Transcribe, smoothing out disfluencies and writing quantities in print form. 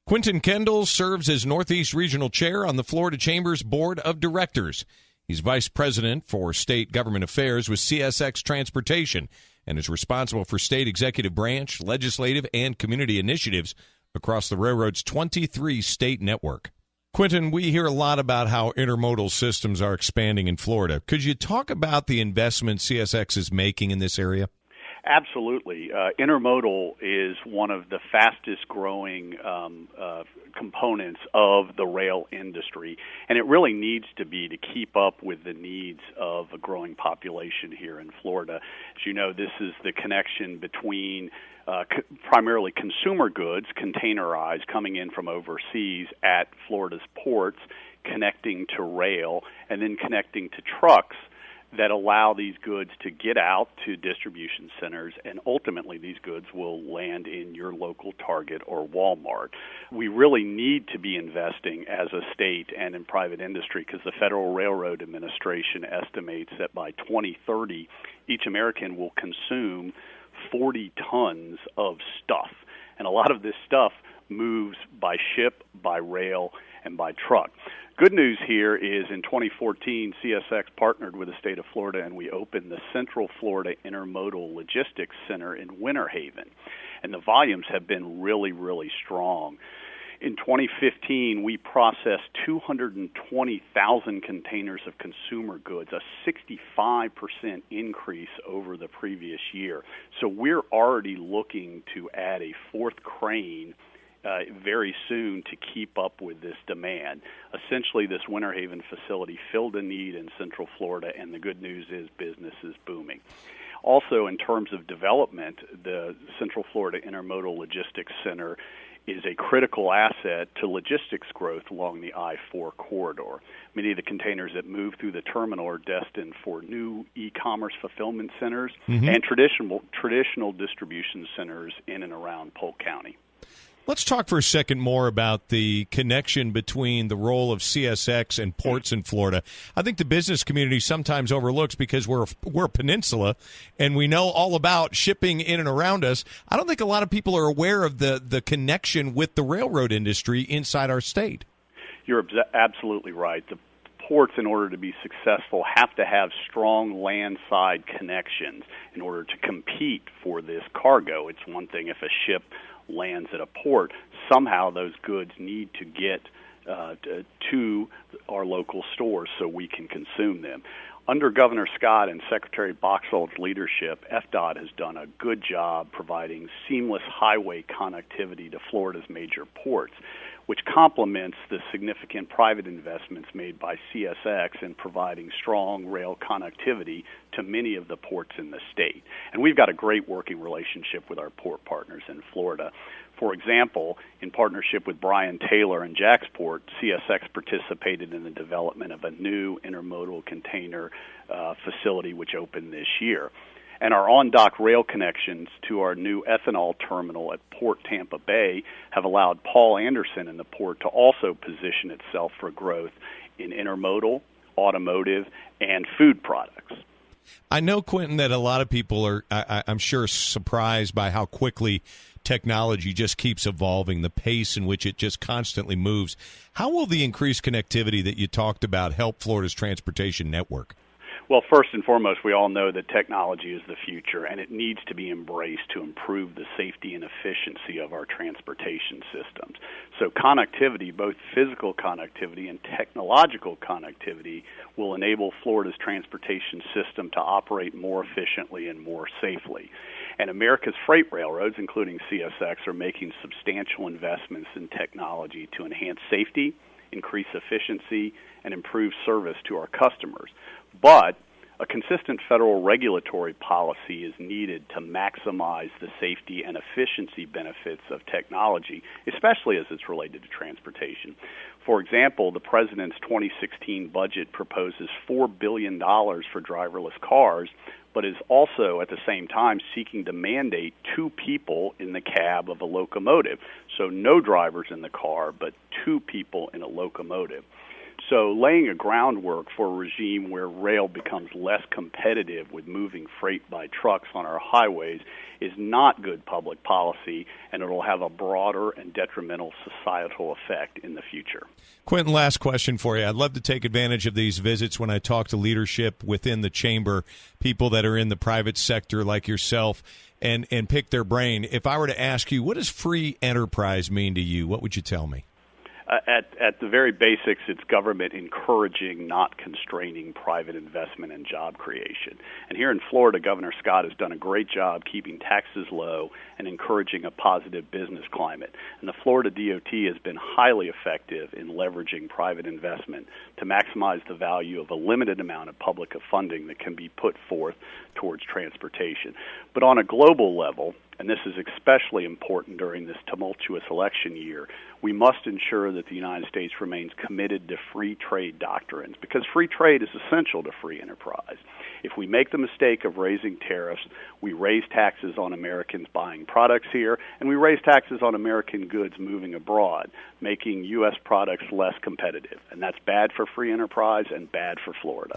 Quintin Kendall serves as Northeast Regional Chair on the Florida Chamber's Board of Directors. He's Vice President for State Government Affairs with CSX Transportation and is responsible for state executive branch, legislative, and community initiatives across the railroad's 23-state network. Quintin, we hear a lot about how intermodal systems are expanding in Florida. Could you talk about the investment CSX is making in this area? Absolutely. Intermodal is one of the fastest growing components of the rail industry, and it really needs to be to keep up with the needs of a growing population here in Florida. As you know, this is the connection between primarily consumer goods, containerized, coming in from overseas at Florida's ports, connecting to rail, and then connecting to trucks that allow these goods to get out to distribution centers, and ultimately these goods will land in your local Target or Walmart. We really need to be investing as a state and in private industry because the Federal Railroad Administration estimates that by 2030, each American will consume 40 tons of stuff. And a lot of this stuff moves by ship, by rail, and by truck. Good news here is in 2014, CSX partnered with the state of Florida and we opened the Central Florida Intermodal Logistics Center in Winter Haven. And the volumes have been really, really strong. In 2015, we processed 220,000 containers of consumer goods, a 65% increase over the previous year. So we're already looking to add a fourth crane very soon to keep up with this demand. Essentially, this Winter Haven facility filled a need in Central Florida, and the good news is business is booming. Also, in terms of development, the Central Florida Intermodal Logistics Center is a critical asset to logistics growth along the I-4 corridor. Many of the containers that move through the terminal are destined for new e-commerce fulfillment centers and traditional distribution centers in and around Polk County. Let's talk for a second more about the connection between the role of CSX and ports in Florida. I think the business community sometimes overlooks because we're a peninsula and we know all about shipping in and around us. I don't think a lot of people are aware of the connection with the railroad industry inside our state. You're absolutely right. The ports, in order to be successful, have to have strong land-side connections in order to compete for this cargo. It's one thing if a ship lands at a port, somehow those goods need to get to our local stores so we can consume them. Under Governor Scott and Secretary Boxall's leadership, FDOT has done a good job providing seamless highway connectivity to Florida's major ports, which complements the significant private investments made by CSX in providing strong rail connectivity to many of the ports in the state. And we've got a great working relationship with our port partners in Florida. For example, in partnership with Brian Taylor and Jacksport, CSX participated in the development of a new intermodal container facility which opened this year. And our on-dock rail connections to our new ethanol terminal at Port Tampa Bay have allowed Paul Anderson in the port to also position itself for growth in intermodal, automotive, and food products. I know, Quintin, that a lot of people are, I'm sure, surprised by how quickly technology just keeps evolving, the pace in which it just constantly moves. How will the increased connectivity that you talked about help Florida's transportation network? Well, first and foremost, we all know that technology is the future, and it needs to be embraced to improve the safety and efficiency of our transportation systems. So connectivity, both physical connectivity and technological connectivity, will enable Florida's transportation system to operate more efficiently and more safely. And America's freight railroads, including CSX, are making substantial investments in technology to enhance safety, increase efficiency, and improve service to our customers. But a consistent federal regulatory policy is needed to maximize the safety and efficiency benefits of technology, especially as it's related to transportation. For example, the President's 2016 budget proposes $4 billion for driverless cars, but is also at the same time seeking to mandate 2 people in the cab of a locomotive. So no drivers in the car, but 2 people in a locomotive. So laying a groundwork for a regime where rail becomes less competitive with moving freight by trucks on our highways is not good public policy, and it will have a broader and detrimental societal effect in the future. Quintin, last question for you. I'd love to take advantage of these visits when I talk to leadership within the chamber, people that are in the private sector like yourself, and pick their brain. If I were to ask you, what does free enterprise mean to you, what would you tell me? At the very basics, it's government encouraging, not constraining private investment and job creation. And here in Florida, Governor Scott has done a great job keeping taxes low and encouraging a positive business climate. And the Florida DOT has been highly effective in leveraging private investment to maximize the value of a limited amount of public funding that can be put forth towards transportation. But on a global level, and this is especially important during this tumultuous election year, we must ensure that the United States remains committed to free trade doctrines, because free trade is essential to free enterprise. If we make the mistake of raising tariffs, we raise taxes on Americans buying products here, and we raise taxes on American goods moving abroad, making U.S. products less competitive. And that's bad for free enterprise and bad for Florida.